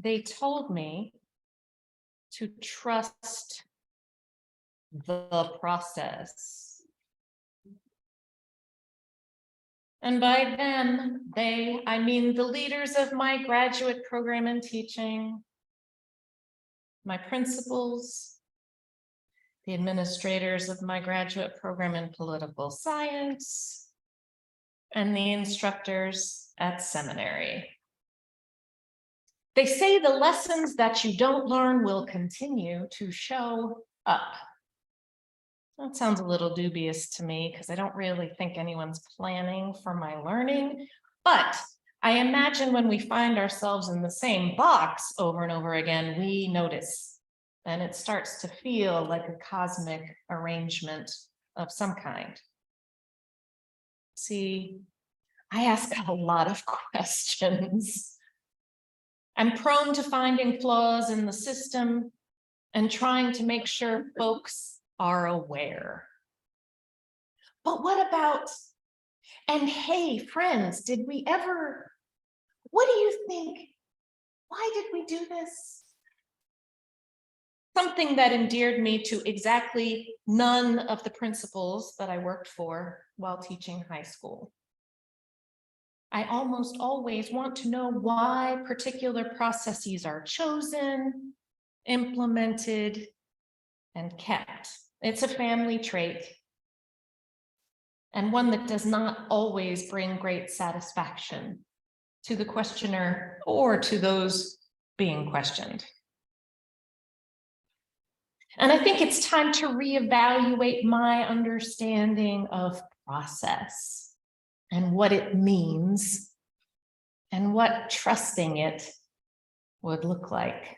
they told me to trust the process. And by them, I mean the leaders of my graduate program in teaching, my principals, the administrators of my graduate program in political science, and the instructors at seminary. They say the lessons that you don't learn will continue to show up. That sounds a little dubious to me because I don't really think anyone's planning for my learning, but I imagine when we find ourselves in the same box over and over again, we notice, and it starts to feel like a cosmic arrangement of some kind. See, I ask a lot of questions. I'm prone to finding flaws in the system and trying to make sure folks are aware. But what about, and hey, friends, what do you think? Why did we do this? Something that endeared me to exactly none of the principals that I worked for while teaching high school. I almost always want to know why particular processes are chosen, implemented, and kept. It's a family trait, and one that does not always bring great satisfaction to the questioner or to those being questioned. And I think it's time to reevaluate my understanding of process and what it means and what trusting it would look like.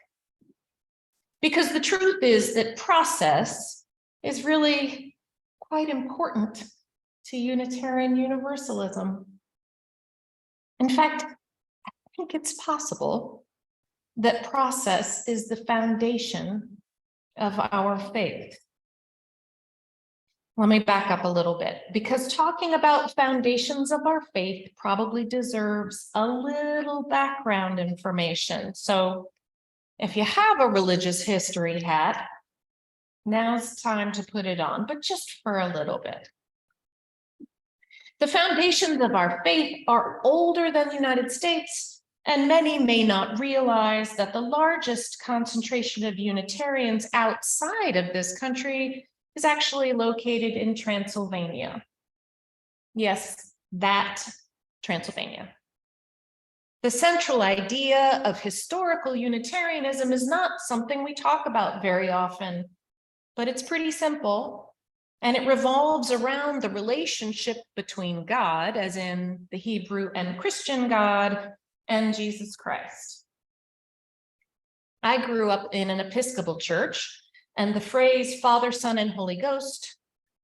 Because the truth is that process is really quite important to Unitarian Universalism. In fact, I think it's possible that process is the foundation of our faith. Let me back up a little bit, because talking about foundations of our faith probably deserves a little background information. So if you have a religious history hat, now's time to put it on, but just for a little bit. The foundations of our faith are older than the United States, and many may not realize that the largest concentration of Unitarians outside of this country is actually located in Transylvania. Yes, that Transylvania. The central idea of historical Unitarianism is not something we talk about very often, but it's pretty simple, and it revolves around the relationship between God, as in the Hebrew and Christian God, and Jesus Christ. I grew up in an Episcopal church, and the phrase Father, Son, and Holy Ghost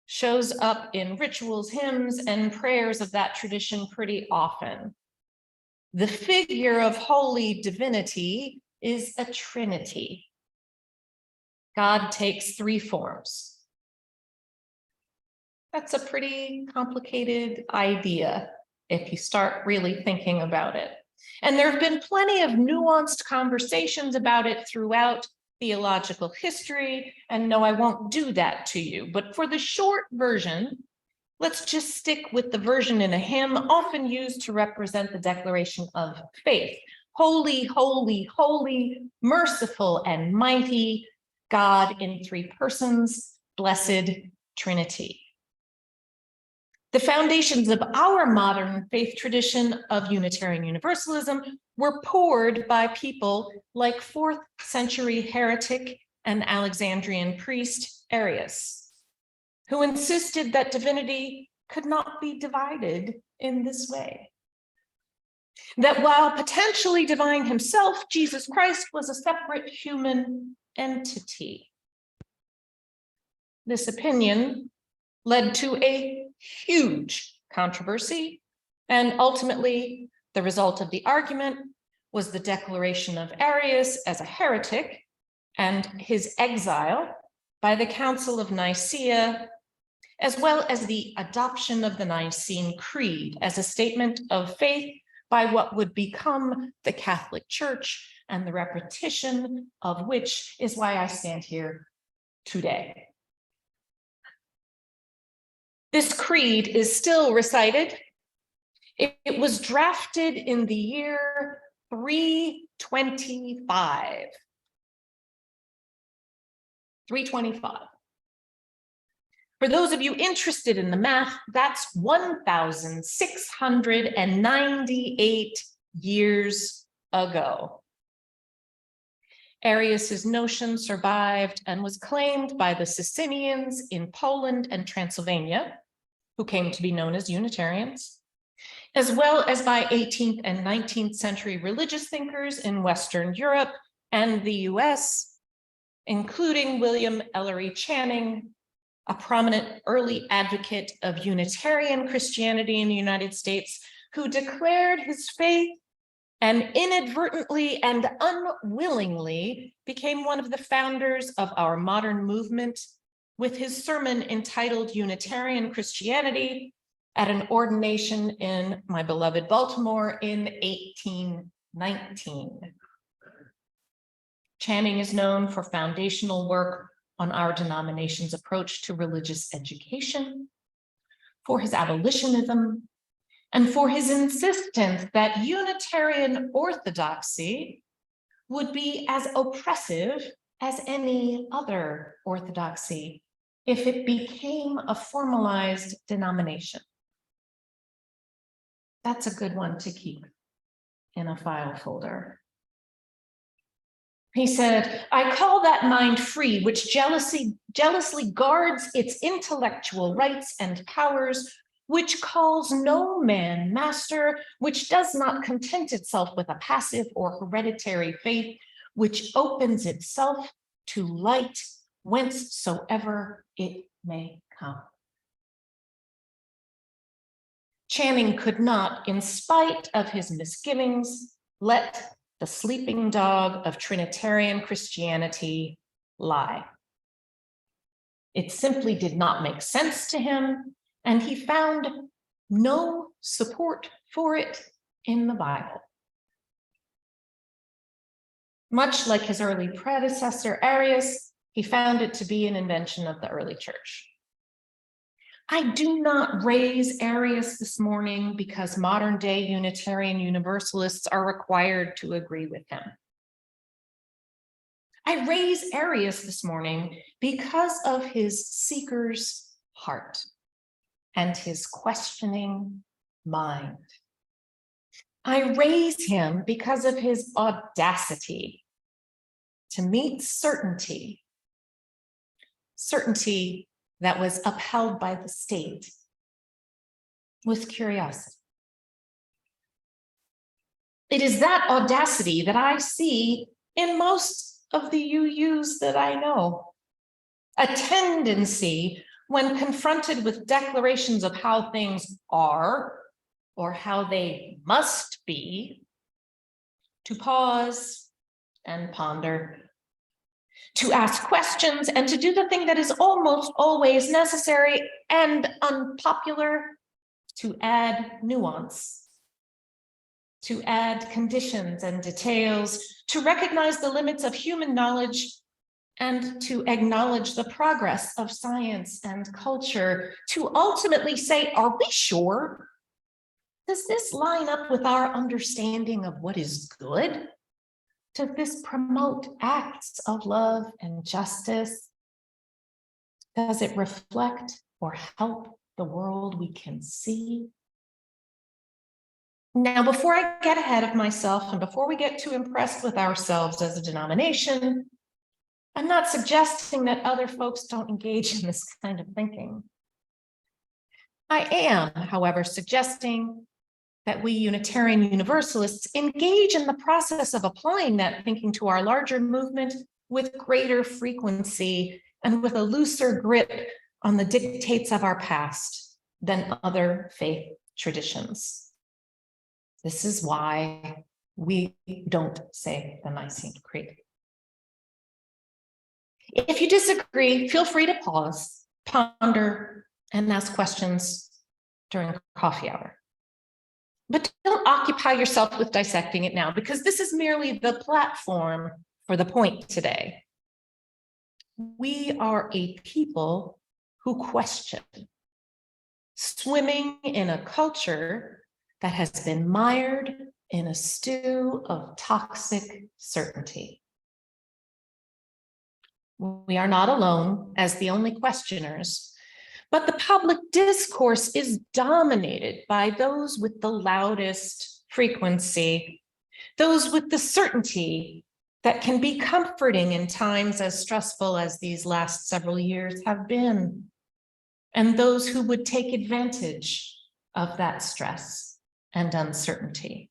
shows up in rituals, hymns, and prayers of that tradition pretty often. The figure of holy divinity is a trinity. God takes three forms. That's a pretty complicated idea if you start really thinking about it. And there have been plenty of nuanced conversations about it throughout theological history, and no, I won't do that to you. But for the short version, let's just stick with the version in a hymn often used to represent the declaration of faith. Holy, holy, holy, merciful and mighty, God in three persons, blessed Trinity. The foundations of our modern faith tradition of Unitarian Universalism were poured by people like 4th century heretic and Alexandrian priest Arius, who insisted that divinity could not be divided in this way. That while potentially divine himself, Jesus Christ was a separate human entity. This opinion led to a huge controversy, and ultimately the result of the argument was the declaration of Arius as a heretic and his exile by the Council of Nicaea, as well as the adoption of the Nicene Creed as a statement of faith by what would become the Catholic Church and the repetition of which is why I stand here today. This creed is still recited. It was drafted in the year 325. 325. For those of you interested in the math, that's 1,698 years ago. Arius's notion survived and was claimed by the Socinians in Poland and Transylvania, who came to be known as Unitarians, as well as by 18th and 19th century religious thinkers in Western Europe and the US, including William Ellery Channing, a prominent early advocate of Unitarian Christianity in the United States, who declared his faith and inadvertently and unwillingly became one of the founders of our modern movement with his sermon entitled Unitarian Christianity at an ordination in my beloved Baltimore in 1819. Channing is known for foundational work on our denomination's approach to religious education, for his abolitionism, and for his insistence that Unitarian orthodoxy would be as oppressive as any other orthodoxy if it became a formalized denomination. That's a good one to keep in a file folder. He said, I call that mind free, which jealously guards its intellectual rights and powers, which calls no man master, which does not content itself with a passive or hereditary faith, which opens itself to light whencesoever it may come. Channing could not, in spite of his misgivings, let the sleeping dog of Trinitarian Christianity lie. It simply did not make sense to him, and he found no support for it in the Bible. Much like his early predecessor, Arius, he found it to be an invention of the early church. I do not raise Arius this morning because modern day Unitarian Universalists are required to agree with him. I raise Arius this morning because of his seeker's heart and his questioning mind. I raise him because of his audacity to meet certainty that was upheld by the state with curiosity. It is that audacity that I see in most of the UUs that I know. A tendency when confronted with declarations of how things are or how they must be, to pause and ponder, to ask questions, and to do the thing that is almost always necessary and unpopular, to add nuance, to add conditions and details, to recognize the limits of human knowledge, and to acknowledge the progress of science and culture, to ultimately say, are we sure? Does this line up with our understanding of what is good? Does this promote acts of love and justice? Does it reflect or help the world we can see? Now, before I get ahead of myself and before we get too impressed with ourselves as a denomination, I'm not suggesting that other folks don't engage in this kind of thinking. I am, however, suggesting that we Unitarian Universalists engage in the process of applying that thinking to our larger movement with greater frequency and with a looser grip on the dictates of our past than other faith traditions. This is why we don't say the Nicene Creed. If you disagree, feel free to pause, ponder, and ask questions during coffee hour. But don't occupy yourself with dissecting it now, because this is merely the platform for the point today. We are a people who question, swimming in a culture that has been mired in a stew of toxic certainty. We are not alone as the only questioners, but the public discourse is dominated by those with the loudest frequency, those with the certainty that can be comforting in times as stressful as these last several years have been, and those who would take advantage of that stress and uncertainty.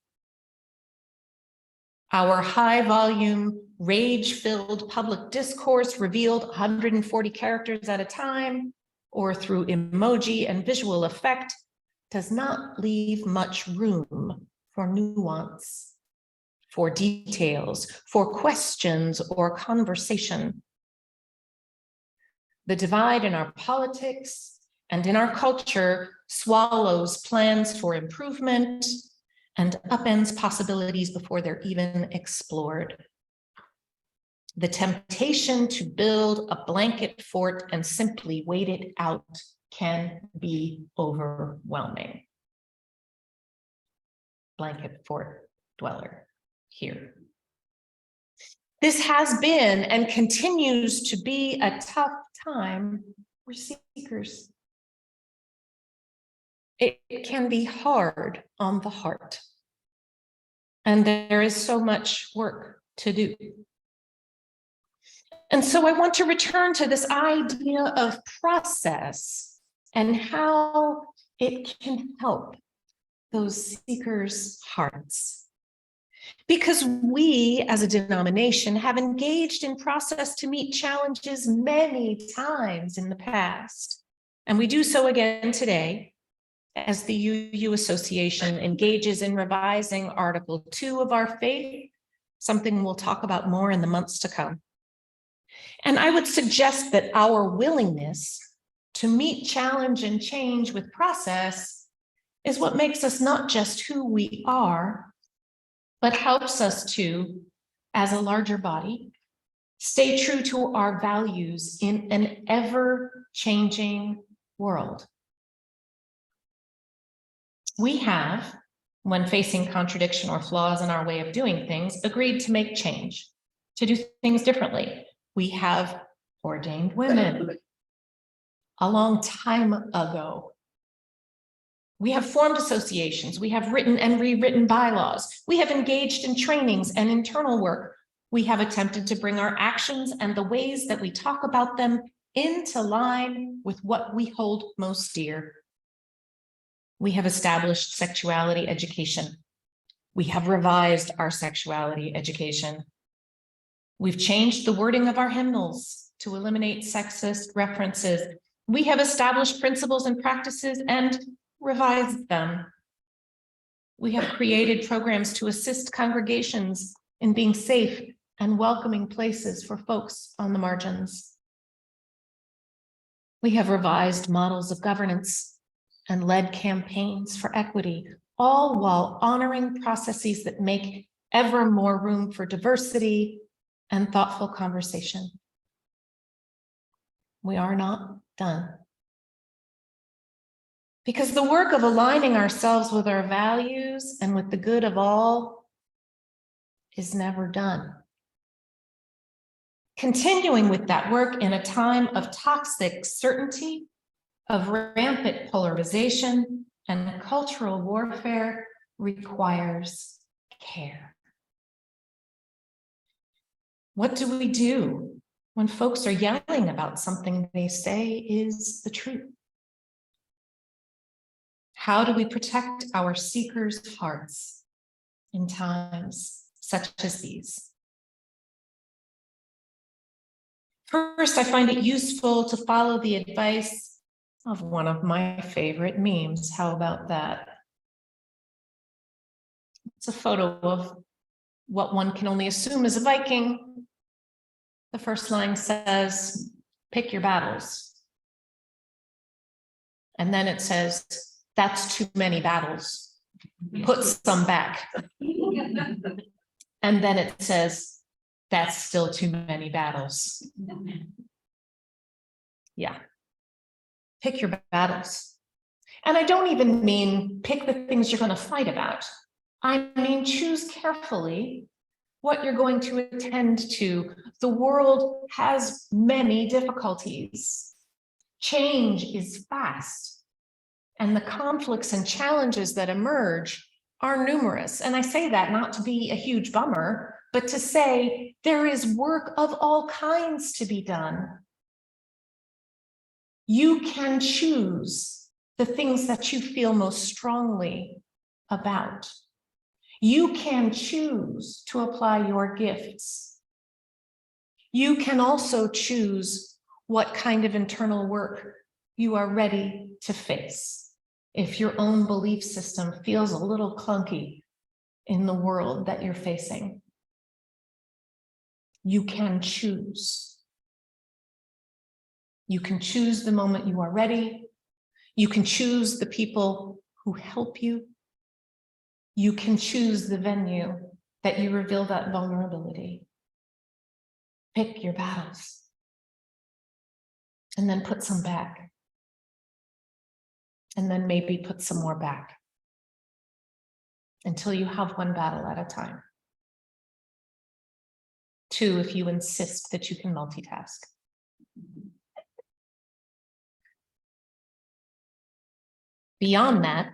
Our high-volume, rage-filled public discourse revealed 140 characters at a time, or through emoji and visual effect, does not leave much room for nuance, for details, for questions or conversation. The divide in our politics and in our culture swallows plans for improvement and upends possibilities before they're even explored. The temptation to build a blanket fort and simply wait it out can be overwhelming. Blanket fort dweller here. This has been and continues to be a tough time for seekers. It can be hard on the heart, and there is so much work to do. And so I want to return to this idea of process and how it can help those seekers' hearts. Because we, as a denomination, have engaged in process to meet challenges many times in the past. And we do so again today, as the UU Association engages in revising Article 2 of our faith, something we'll talk about more in the months to come. And I would suggest that our willingness to meet challenge and change with process is what makes us not just who we are, but helps us to, as a larger body, stay true to our values in an ever-changing world. We have, when facing contradiction or flaws in our way of doing things, agreed to make change, to do things differently. We have ordained women a long time ago. We have formed associations. We have written and rewritten bylaws. We have engaged in trainings and internal work. We have attempted to bring our actions and the ways that we talk about them into line with what we hold most dear. We have established sexuality education. We have revised our sexuality education. We've changed the wording of our hymnals to eliminate sexist references. We have established principles and practices and revised them. We have created programs to assist congregations in being safe and welcoming places for folks on the margins. We have revised models of governance and led campaigns for equity, all while honoring processes that make ever more room for diversity and thoughtful conversation. We are not done. Because the work of aligning ourselves with our values and with the good of all is never done. Continuing with that work in a time of toxic certainty, of rampant polarization and cultural warfare requires care. What do we do when folks are yelling about something they say is the truth? How do we protect our seekers' hearts in times such as these? First, I find it useful to follow the advice of one of my favorite memes. How about that? It's a photo of what one can only assume is a Viking. The first line says, pick your battles. And then it says, that's too many battles. put some back. And then it says, that's still too many battles. Yeah. Pick your battles. And I don't even mean pick the things you're going to fight about. I mean, choose carefully what you're going to attend to. The world has many difficulties. Change is fast, and the conflicts and challenges that emerge are numerous. And I say that not to be a huge bummer, but to say there is work of all kinds to be done. You can choose the things that you feel most strongly about. You can choose to apply your gifts. You can also choose what kind of internal work you are ready to face. If your own belief system feels a little clunky in the world that you're facing, you can choose. You can choose the moment you are ready. You can choose the people who help you. You can choose the venue that you reveal that vulnerability. Pick your battles and then put some back. And then maybe put some more back until you have one battle at a time. 2, if you insist that you can multitask. Beyond that,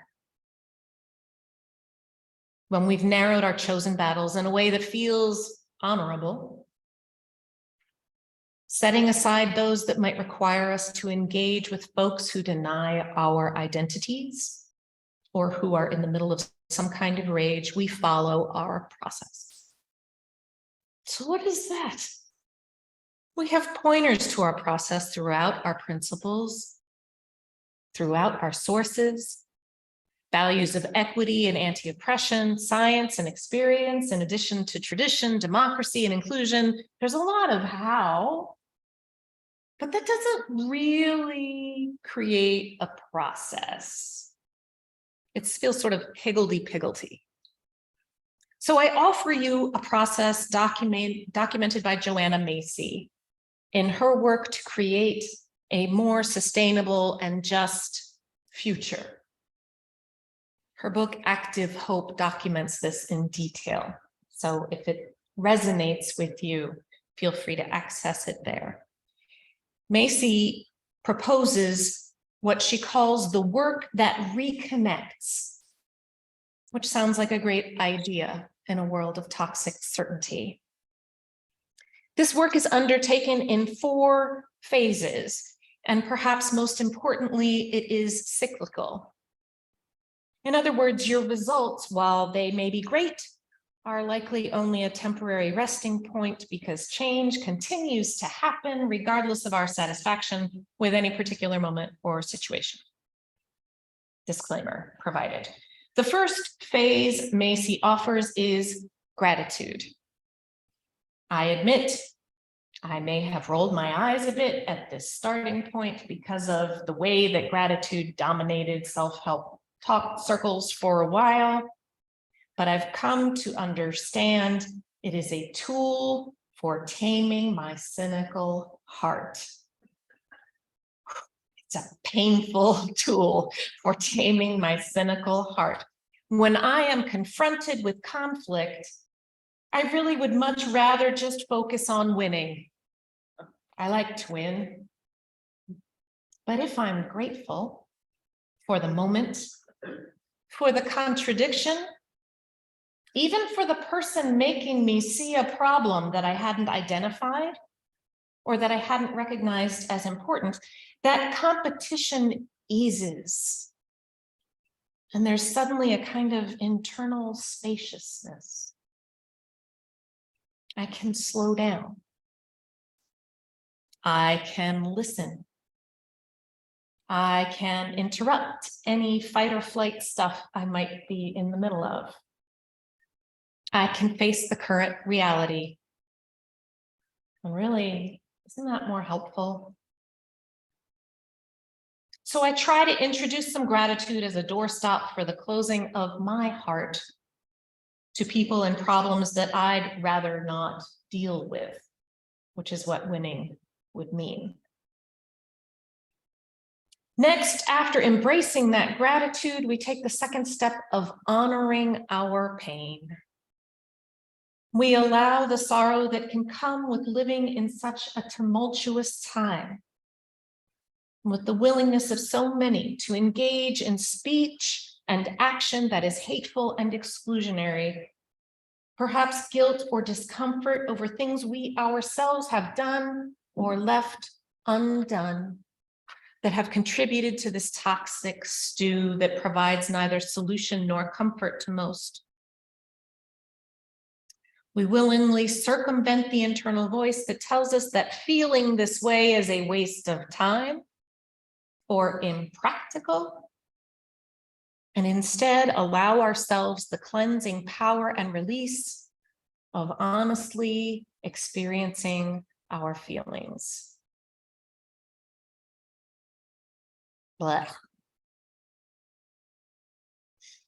when we've narrowed our chosen battles in a way that feels honorable, setting aside those that might require us to engage with folks who deny our identities or who are in the middle of some kind of rage, we follow our process. So what is that? We have pointers to our process throughout our principles, throughout our sources, values of equity and anti-oppression, science and experience, in addition to tradition, democracy, and inclusion. There's a lot of how, but that doesn't really create a process. It feels sort of higgledy-piggledy. So I offer you a process documented by Joanna Macy in her work to create a more sustainable and just future. Her book, Active Hope, documents this in detail. So if it resonates with you, feel free to access it there. Macy proposes what she calls the work that reconnects, which sounds like a great idea in a world of toxic certainty. This work is undertaken in 4 phases, and perhaps most importantly, it is cyclical. In other words, your results, while they may be great, are likely only a temporary resting point because change continues to happen regardless of our satisfaction with any particular moment or situation. Disclaimer provided. The first phase Macy offers is gratitude. I admit I may have rolled my eyes a bit at this starting point because of the way that gratitude dominated self-help talk circles for a while, but I've come to understand it is a tool for taming my cynical heart. It's a painful tool for taming my cynical heart. When I am confronted with conflict, I really would much rather just focus on winning. I like to win. But if I'm grateful for the moment, for the contradiction, even for the person making me see a problem that I hadn't identified or that I hadn't recognized as important, that competition eases. And there's suddenly a kind of internal spaciousness. I can slow down. I can listen. I can interrupt any fight or flight stuff I might be in the middle of. I can face the current reality. And really, isn't that more helpful? So I try to introduce some gratitude as a doorstop for the closing of my heart to people and problems that I'd rather not deal with, which is what winning would mean. Next, after embracing that gratitude, we take the second step of honoring our pain. We allow the sorrow that can come with living in such a tumultuous time, with the willingness of so many to engage in speech and action that is hateful and exclusionary, perhaps guilt or discomfort over things we ourselves have done or left undone that have contributed to this toxic stew that provides neither solution nor comfort to most. We willingly circumvent the internal voice that tells us that feeling this way is a waste of time or impractical, and instead allow ourselves the cleansing power and release of honestly experiencing our feelings. Blech.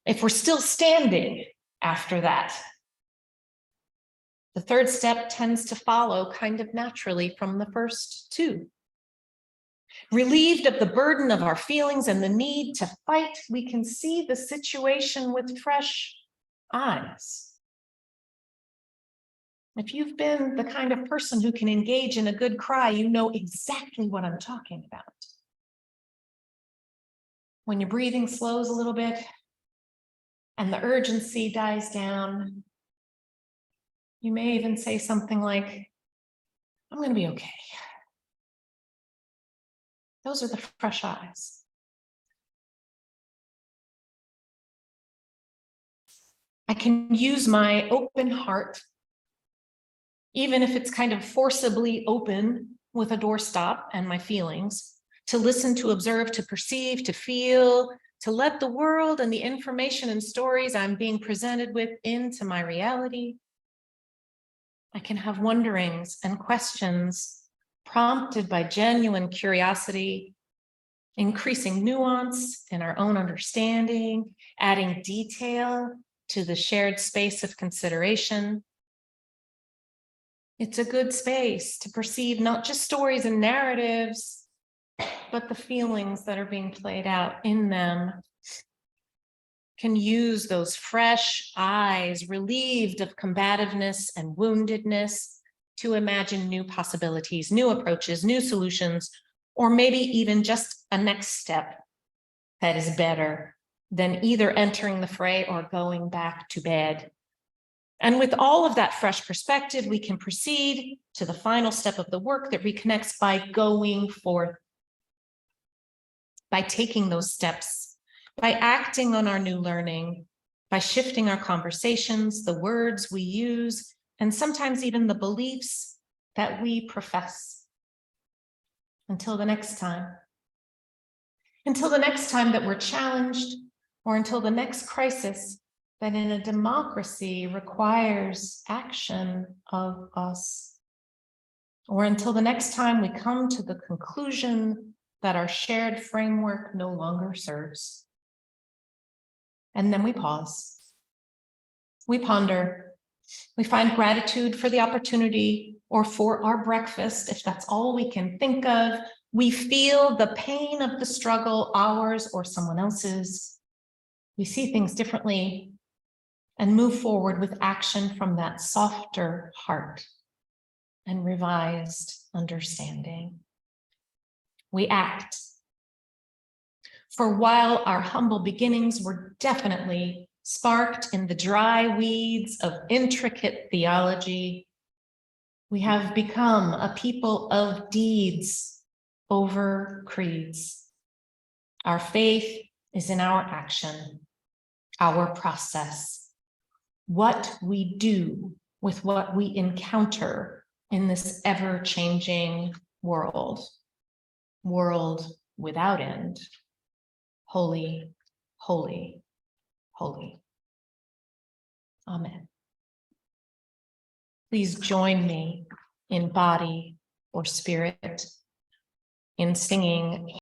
If we're still standing after that, the third step tends to follow kind of naturally from the first two. Relieved of the burden of our feelings and the need to fight, we can see the situation with fresh eyes. If you've been the kind of person who can engage in a good cry, you know exactly what I'm talking about. When your breathing slows a little bit and the urgency dies down, you may even say something like, I'm going to be okay. Those are the fresh eyes. I can use my open heart, even if it's kind of forcibly open with a doorstop and my feelings, to listen, to observe, to perceive, to feel, to let the world and the information and stories I'm being presented with into my reality. I can have wonderings and questions prompted by genuine curiosity, increasing nuance in our own understanding, adding detail to the shared space of consideration. It's a good space to perceive not just stories and narratives, but the feelings that are being played out in them. Can use those fresh eyes, relieved of combativeness and woundedness, to imagine new possibilities, new approaches, new solutions, or maybe even just a next step that is better than either entering the fray or going back to bed. And with all of that fresh perspective, we can proceed to the final step of the work that reconnects by going forth, by taking those steps, by acting on our new learning, by shifting our conversations, the words we use, and sometimes even the beliefs that we profess. Until the next time. Until the next time that we're challenged, or until the next crisis that in a democracy requires action of us. Or until the next time we come to the conclusion that our shared framework no longer serves. And then we pause. We ponder. We find gratitude for the opportunity or for our breakfast, if that's all we can think of. We feel the pain of the struggle, ours or someone else's. We see things differently and move forward with action from that softer heart and revised understanding. We act. For while our humble beginnings were definitely sparked in the dry weeds of intricate theology, we have become a people of deeds over creeds. Our faith is in our action, our process, what we do with what we encounter in this ever-changing world without end. Holy, holy, holy. Amen. Please join me in body or spirit in singing